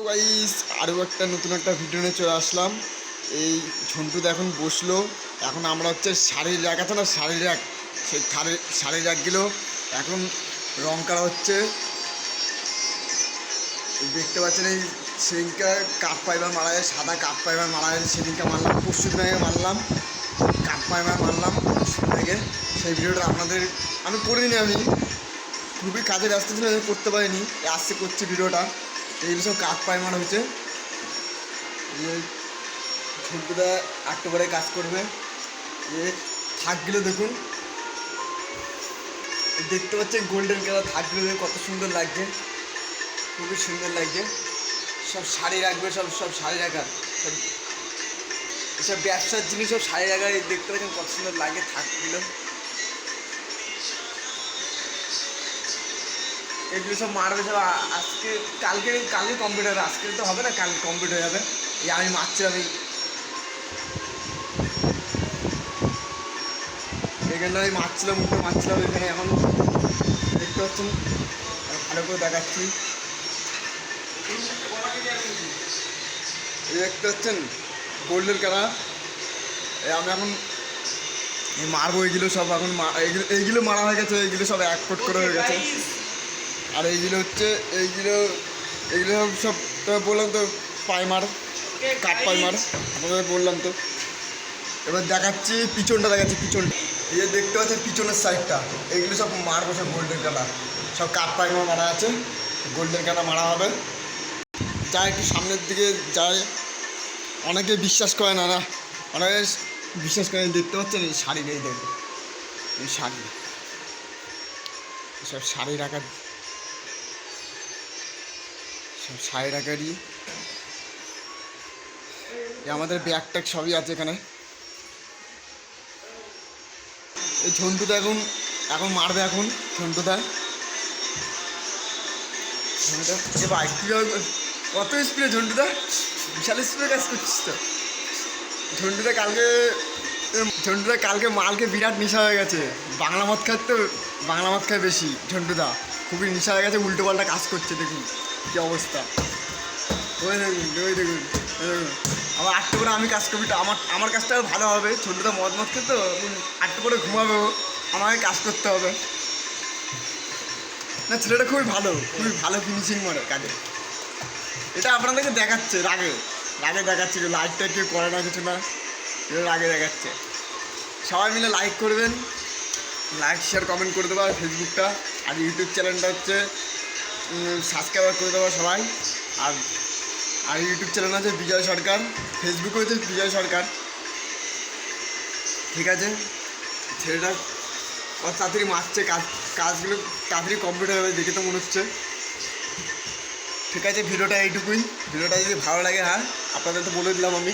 Guys আরও একটা নতুন একটা ভিডিও নিয়ে চলে আসলাম। এই ঝন্টুদা এখন বসলো। এখন আমরা হচ্ছে শাড়ির র্যাক আছে না, শাড়ির র্যাক, সেই শাড়ির র্যাকগুলো এখন রং করা হচ্ছে। দেখতে পাচ্ছেন এই সেদিনকে কাপ পাইবার মারা যায়, সাদা কাপ পাইবার মারা যায়, সেদিনকে মারলাম, পরশু দিন আগে মারলাম, কাপ পাইবার মারলাম পরশু দিন আগে। সেই ভিডিওটা আপনাদের আমি করে দিইনি, আমি খুবই কাজে ব্যস্ত ছিল, আমি করতে পারিনি, আসছে করছি ভিডিওটা। এইগুলো সব কাপ পাইমার হচ্ছে। ঝন্টুদা অক্টোবরে কাজ করবে। থাকগুলো দেখুন, দেখতে পাচ্ছেন গোল্ডেন কালার থাকগুলো কত সুন্দর লাগছে, খুবই সুন্দর লাগছে। সব শাড়ি রাখবে, সব শাড়ি রাখার, সব এসব ব্যবসার জিনিস, সব শাড়ি রাখার। দেখতে পাচ্ছেন কত সুন্দর লাগে থাকগুলো। এগুলো সব মারবে সব আজকে কালকে কমপ্লিট হবে, আজকে তো হবে না, কালকে কমপ্লিট হয়ে যাবে। এই আমি মারছিলাম, এখানটা আমি মারছিলাম, মুখে মারছিলাম এখানে। এখন দেখতে পাচ্ছেন, ভালো করে দেখাচ্ছি, দেখতে পাচ্ছেন গোল্ডেন কালার। আমি এখন মারবো এইগুলো সব। এখন এইগুলো মারা হয়ে গেছে, এইগুলো সব এক কোট করে হয়ে গেছে। আর এইগুলো হচ্ছে এইগুলো সব বললাম তো পাইমার, কাপ পাইমার আপনাদের বললাম তো। এবার দেখাচ্ছি পিছনটা, দেখাচ্ছি পিছনটা। এই যে দেখতে পাচ্ছেন পিছনের সাইডটা, এইগুলো সব মারবো, সব গোল্ডেন কালার, সব কাপ পাইমার মারা আছে, গোল্ডেন কালার মারা হবে। যা একটু সামনের দিকে যায়, অনেকে বিশ্বাস করে না, অনেকে বিশ্বাস করে। দেখতে পাচ্ছেন এই শাড়ি, এই দেখুন এই শাড়ি, সব শাড়ি রাখার, সব শাড়ি রাখারই। আমাদের ব্যাগ ট্যাগ সবই আছে এখানে। এই ঝন্টুদা এখন মারবে, এখন ঝন্টুদা বাইক কত স্পিডে, ঝন্টুদা বিশাল স্পিডে কাজ করছিস তো। ঝন্টুদা কালকে মালকে বিরাট নেশা হয়ে গেছে, বাংলা মদ খায় তো, বাংলা মদ খায় বেশি। ঝন্টুদা খুবই নেশা হয়ে গেছে, উল্টো পাল্টা কাজ করছে, দেখুন কী অবস্থা। ওই দেখুন আমার আটটা করে আমি কাজ করবি, আমার কাজটা ভালো হবে। ঝন্টুদা মদ খেয়ে তো আটটা করে ঘুমাবে, আমাকে কাজ করতে হবে না। ছেলেটা খুবই ভালো ফিনিশিং করে কাজে। এটা আপনাদেরকে দেখাচ্ছে, রাগে দেখাচ্ছে, লাইকটা কেউ করে না, কিছু না, এটা রাগে দেখাচ্ছে। সবাই মিলে লাইক করবেন, লাইক শেয়ার কমেন্ট করে দেবো। ফেসবুকটা আর ইউটিউব চ্যানেলটা হচ্ছে সাবস্ক্রাইব করে দেবো সবাই। আর ইউটিউব চ্যানেল আছে বিজয় সরকার, ফেসবুকে হচ্ছে বিজয় সরকার। ঠিক আছে, ছেলেটা কত তাড়াতাড়ি মারছে, কাজগুলো তাড়াতাড়ি কমপ্লিট হয়ে যাবে দেখে তো মনে হচ্ছে। ঠিক আছে, ভিডিওটা এইটুকুই। ভিডিওটা যদি ভালো লাগে, হ্যাঁ আপনাদের তো বলে দিলাম আমি।